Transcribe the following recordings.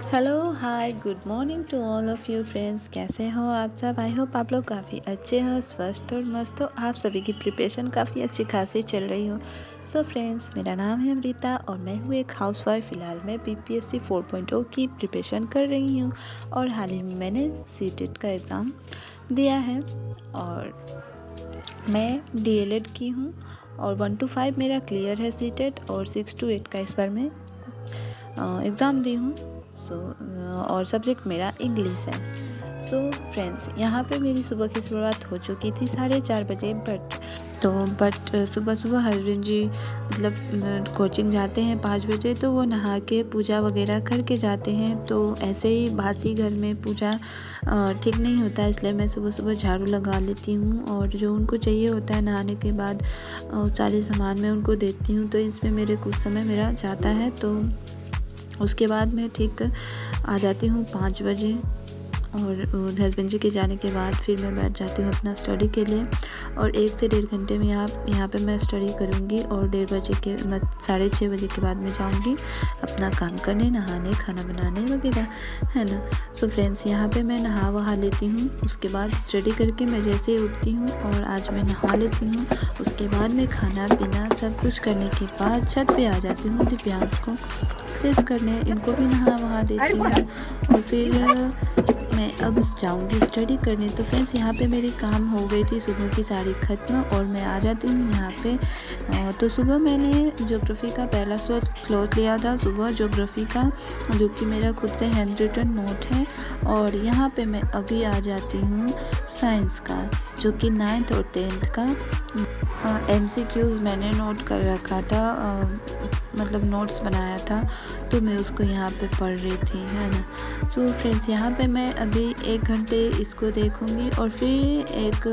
Hello, hi, good morning to all of you friends. कैसे हो आप सब? आई होप आप लोग काफ़ी अच्छे हो, स्वस्थ और मस्त हो। आप सभी की प्रिपरेशन काफ़ी अच्छी खासी चल रही हो। सो फ्रेंड्स, मेरा नाम है अमृता और मैं हूँ एक हाउसवाइफ। फ़िलहाल मैं बीपीएससी 4.0 की प्रिपरेशन कर रही हूँ और हाल ही में मैंने सीटेट का एग्ज़ाम दिया है और मैं डीएलएड की हूँ और 1 to 5 मेरा क्लियर है सीटेट और 6 to 8 का इस बार मैं एग्ज़ाम दी हूँ। और सब्जेक्ट मेरा इंग्लिश है। सो फ्रेंड्स, यहाँ पे मेरी सुबह की शुरुआत हो चुकी थी 4:30 बजे। बट सुबह सुबह हस्बैंड जी मतलब कोचिंग जाते हैं 5 बजे, तो वो नहा के पूजा वगैरह करके जाते हैं। तो ऐसे ही बासी घर में पूजा ठीक नहीं होता, इसलिए मैं सुबह सुबह झाड़ू लगा लेती हूँ और जो उनको चाहिए होता है नहाने के बाद सारे सामान मैं उनको देती हूँ। तो इसमें मेरे कुछ समय मेरा जाता है। तो उसके बाद मैं ठीक आ जाती हूँ 5 बजे और हस्बैंड जी के जाने के बाद फिर मैं बैठ जाती हूँ अपना स्टडी के लिए और 1 से 1.5 घंटे में यहाँ पे मैं स्टडी करूँगी और 6:30 बजे के बाद मैं जाऊँगी अपना काम करने, नहाने, खाना बनाने वगैरह, है ना। सो फ्रेंड्स, यहाँ पे मैं नहा वहा लेती हूँ। उसके बाद स्टडी करके मैं जैसे ही उठती हूँ और आज मैं नहा लेती हूँ। उसके बाद मैं खाना पीना सब कुछ करने के बाद छत पे आ जाती हूँ दिव्यांश को फ्रेश करने, इनको भी नहा वहा देती हूँ और फिर मैं अब जाऊंगी स्टडी करने। तो फ्रेंड्स, यहाँ पे मेरी काम हो गई थी सुबह की सारी ख़त्म और मैं आ जाती हूँ यहाँ पे। तो सुबह मैंने ज्योग्राफी का पहला स्लॉट लिया था, सुबह ज्योग्राफी का, जो कि मेरा खुद से हैंड रिटन नोट है। और यहाँ पे मैं अभी आ जाती हूँ साइंस का, जो कि 9th और 10th का MCQs मैंने नोट कर रखा था, मतलब नोट्स बनाया था, तो मैं उसको यहाँ पे पढ़ रही थी, है ना। सो फ्रेंड्स, यहाँ पे मैं अभी 1 घंटे इसको देखूँगी और फिर एक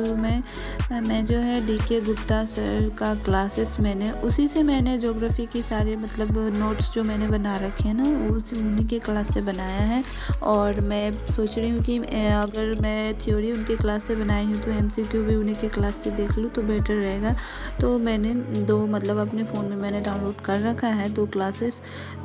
मैं जो है DK गुप्ता सर का क्लासेस उसी से मैंने ज्योग्राफी की सारे मतलब नोट्स जो मैंने बना रखे हैं ना, वो उन्हीं के क्लास से बनाया है। और मैं सोच रही हूँ कि अगर मैं थ्योरी उनके क्लास से बनाई हूँ तो MCQ भी उन्हीं के क्लास से देख लूँ तो बेटर रहेगा। तो मैंने 2 मतलब अपने फ़ोन में मैंने डाउनलोड कर रखा है 2 क्लासेस।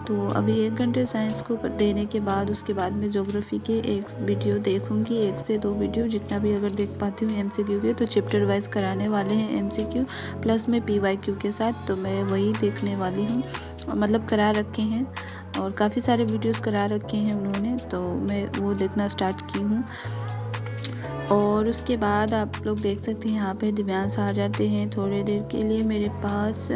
तो अभी 1 घंटे साइंस को देने के बाद उसके बाद मैं ज्योग्राफी के एक वीडियो देखूंगी, 1 से 2 वीडियो जितना भी अगर देख पाती हूँ MCQ के। तो चैप्टर वाइज कराने वाले हैं MCQ प्लस में PYQ के साथ, तो मैं वही देखने वाली हूँ, मतलब करा रखे हैं और काफ़ी सारे वीडियोस करा रखे हैं उन्होंने, तो मैं वो देखना स्टार्ट की हूँ। और उसके बाद आप लोग देख सकते हैं यहाँ पे दिव्यांश आ जाते हैं थोड़ी देर के लिए मेरे पास।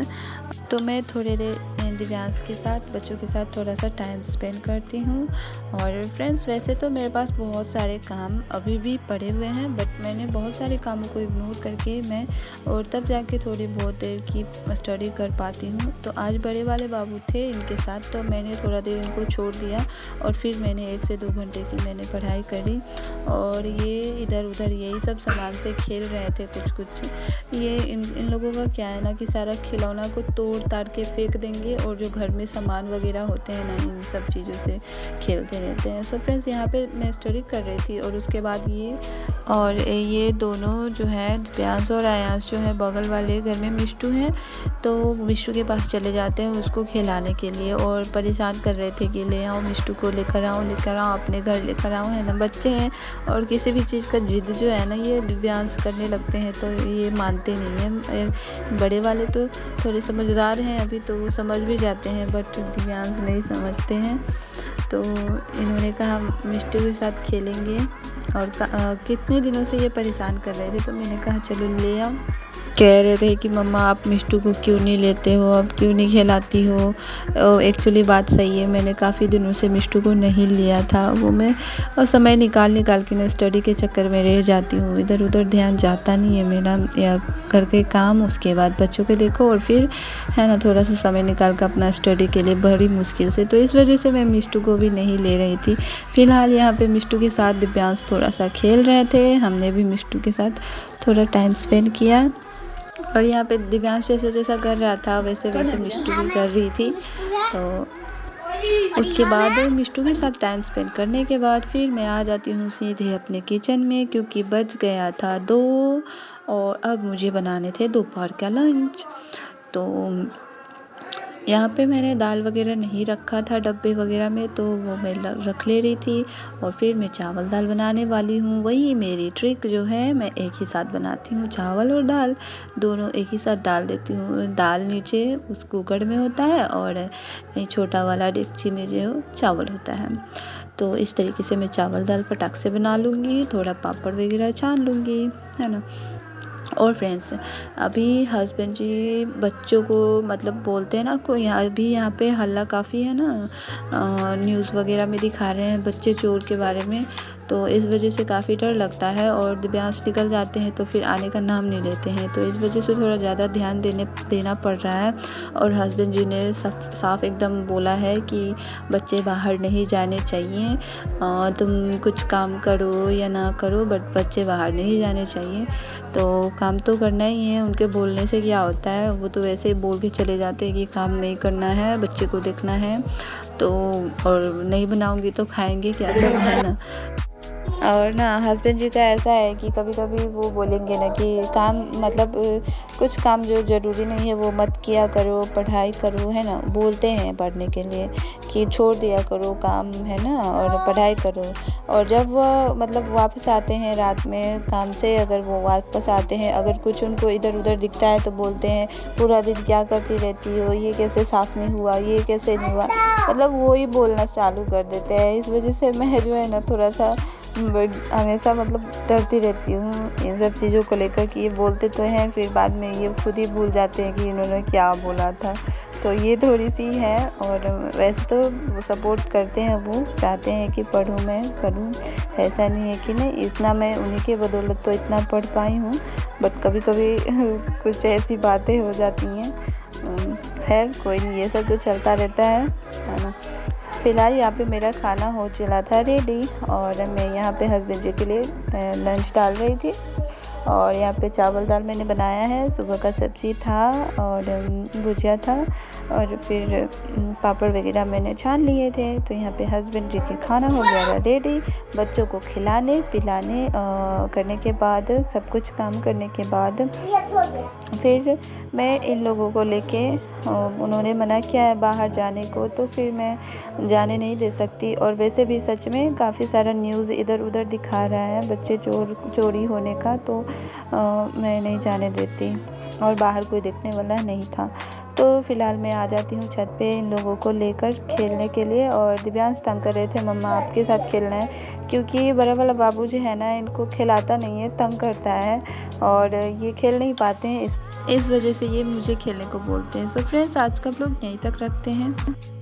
तो मैं थोड़ी देर दिव्यांश के साथ, बच्चों के साथ थोड़ा सा टाइम स्पेंड करती हूँ। और फ्रेंड्स, वैसे तो मेरे पास बहुत सारे काम अभी भी पड़े हुए हैं, बट मैंने बहुत सारे कामों को इग्नोर करके मैं और तब जाके थोड़ी बहुत देर की स्टडी कर पाती हूँ। तो आज बड़े वाले बाबू थे, इनके साथ तो मैंने थोड़ा देर इनको छोड़ दिया और फिर मैंने 1 से 2 घंटे की मैंने पढ़ाई करी। और ये इधर उधर यही सब सामान से खेल रहे थे कुछ। ये इन लोगों का क्या है ना कि सारा खिलौना को तोड़ ताड़ के फेंक देंगे और जो घर में सामान वगैरह होते हैं ना, इन सब चीज़ों से खेलते रहते हैं। सो फ्रेंड्स, यहाँ पे मैं स्टडी कर रही थी और उसके बाद ये दोनों जो है दिव्यांश और आयांश जो है बगल वाले घर में मिष्टू हैं, तो मिष्टू के पास चले जाते हैं उसको खिलाने के लिए और परेशान कर रहे थे कि ले आओ मिष्टू को, लेकर आओ अपने घर लेकर आओ, है ना। बच्चे हैं और किसी भी चीज़ का जिद जो है ना ये दिव्यांश करने लगते हैं, तो ये मानते नहीं हैं। बड़े वाले तो थोड़े समझदार हैं अभी, तो वो समझ भी जाते हैं, बट दिव्यांश नहीं समझते हैं। तो इन्होंने कहा मिष्टू के साथ खेलेंगे और कितने दिनों से ये परेशान कर रहे थे, तो मैंने कहा चलो ले आओ। कह रहे थे कि मम्मा आप मिष्टू को क्यों नहीं लेते हो, अब क्यों नहीं खिलाती हो। एक्चुअली बात सही है, मैंने काफ़ी दिनों से मिष्टू को नहीं लिया था। वो मैं समय निकाल के ना स्टडी के चक्कर में रह जाती हूँ, इधर उधर ध्यान जाता नहीं है मेरा, या घर के काम, उसके बाद बच्चों के देखो और फिर है ना थोड़ा सा समय निकाल कर अपना स्टडी के लिए बड़ी मुश्किल से। तो इस वजह से मैं मिष्टू को भी नहीं ले रही थी। फ़िलहाल यहाँ पे मिष्टू के साथ दिव्यांश थोड़ा सा खेल रहे थे, हमने भी मिष्टू के साथ थोड़ा टाइम स्पेंड किया। और यहाँ पे दिव्यांश जैसा कर रहा था वैसे मिष्टू भी कर रही थी। तो उसके बाद मिष्टू के साथ टाइम स्पेंड करने के बाद फिर मैं आ जाती हूँ सीधे अपने किचन में, क्योंकि बज गया था 2 और अब मुझे बनाने थे दोपहर का लंच। तो यहाँ पे मैंने दाल वगैरह नहीं रखा था डब्बे वगैरह में, तो वो मैं रख ले रही थी और फिर मैं चावल दाल बनाने वाली हूँ। वही मेरी ट्रिक जो है, मैं एक ही साथ बनाती हूँ, चावल और दाल दोनों एक ही साथ डाल देती हूँ। दाल नीचे उस कुकर में होता है और छोटा वाला डेगची में जो चावल होता है। तो इस तरीके से मैं चावल दाल फटाक से बना लूँगी, थोड़ा पापड़ वगैरह छान लूँगी, है ना। और फ्रेंड्स, अभी हस्बैंड जी बच्चों को मतलब बोलते हैं ना, को यहाँ पे हल्ला काफ़ी है ना, न्यूज़ वगैरह में दिखा रहे हैं बच्चे चोर के बारे में, तो इस वजह से काफ़ी डर लगता है और दिव्यांश निकल जाते हैं तो फिर आने का नाम नहीं लेते हैं, तो इस वजह से थोड़ा ज़्यादा ध्यान देना पड़ रहा है। और हस्बैंड जी ने साफ एकदम बोला है कि बच्चे बाहर नहीं जाने चाहिए, तुम कुछ काम करो या ना करो बट बच्चे बाहर नहीं जाने चाहिए। तो काम तो करना ही है, उनके बोलने से क्या होता है, वो तो वैसे ही बोल के चले जाते हैं कि काम नहीं करना है, बच्चे को देखना है, तो और नहीं बनाऊंगी तो खाएंगे क्या, सब है ना। और ना हस्बैंड जी का ऐसा है कि कभी कभी वो बोलेंगे ना कि काम मतलब कुछ काम जो ज़रूरी नहीं है वो मत किया करो, पढ़ाई करो, है ना, बोलते हैं पढ़ने के लिए कि छोड़ दिया करो काम, है ना, और पढ़ाई करो। और जब वो मतलब वापस आते हैं रात में काम से, अगर वो वापस आते हैं, अगर कुछ उनको इधर उधर दिखता है तो बोलते हैं पूरा दिन क्या करती रहती हो, ये कैसे साफ़ नहीं हुआ, ये कैसे नहीं हुआ, मतलब वो ही बोलना चालू कर देते हैं। इस वजह से मैं जो है ना थोड़ा सा हमेशा मतलब डरती रहती हूँ इन सब चीज़ों को लेकर कि ये बोलते तो हैं फिर बाद में ये खुद ही भूल जाते हैं कि इन्होंने क्या बोला था। तो ये थोड़ी सी है। और वैसे तो सपोर्ट करते हैं, वो चाहते हैं कि पढूँ, मैं करूँ, ऐसा नहीं है कि नहीं, इतना मैं उन्हीं के बदौलत तो इतना पढ़ पाई हूँ, बट कभी कभी कुछ ऐसी बातें हो जाती हैं। खैर कोई नहीं, ये सब तो चलता रहता है ना। फ़िलहाल यहाँ पे मेरा खाना हो चला था रेडी और मैं यहाँ पे हस्बैंड जी के लिए लंच डाल रही थी। और यहाँ पे चावल दाल मैंने बनाया है, सुबह का सब्ज़ी था और भुजिया था और फिर पापड़ वगैरह मैंने छान लिए थे। तो यहाँ पे हस्बैंड जी के खाना हो गया था रेडी। बच्चों को खिलाने पिलाने करने के बाद, सब कुछ काम करने के बाद फिर मैं इन लोगों को लेके, उन्होंने मना किया है बाहर जाने को, तो फिर मैं जाने नहीं दे सकती। और वैसे भी सच में काफ़ी सारा न्यूज़ इधर उधर दिखा रहा है बच्चे चोरी होने का, तो मैं नहीं जाने देती और बाहर कोई देखने वाला नहीं था। तो फ़िलहाल मैं आ जाती हूँ छत पे इन लोगों को लेकर खेलने के लिए। और दिव्यांश तंग कर रहे थे, मम्मा आपके साथ खेलना है, क्योंकि बड़ा वाला बाबू जो है ना, इनको खिलाता नहीं है, तंग करता है और ये खेल नहीं पाते हैं, इस वजह से ये मुझे खेलने को बोलते हैं। सो फ्रेंड्स, आज का व्लॉग यहीं तक रखते हैं।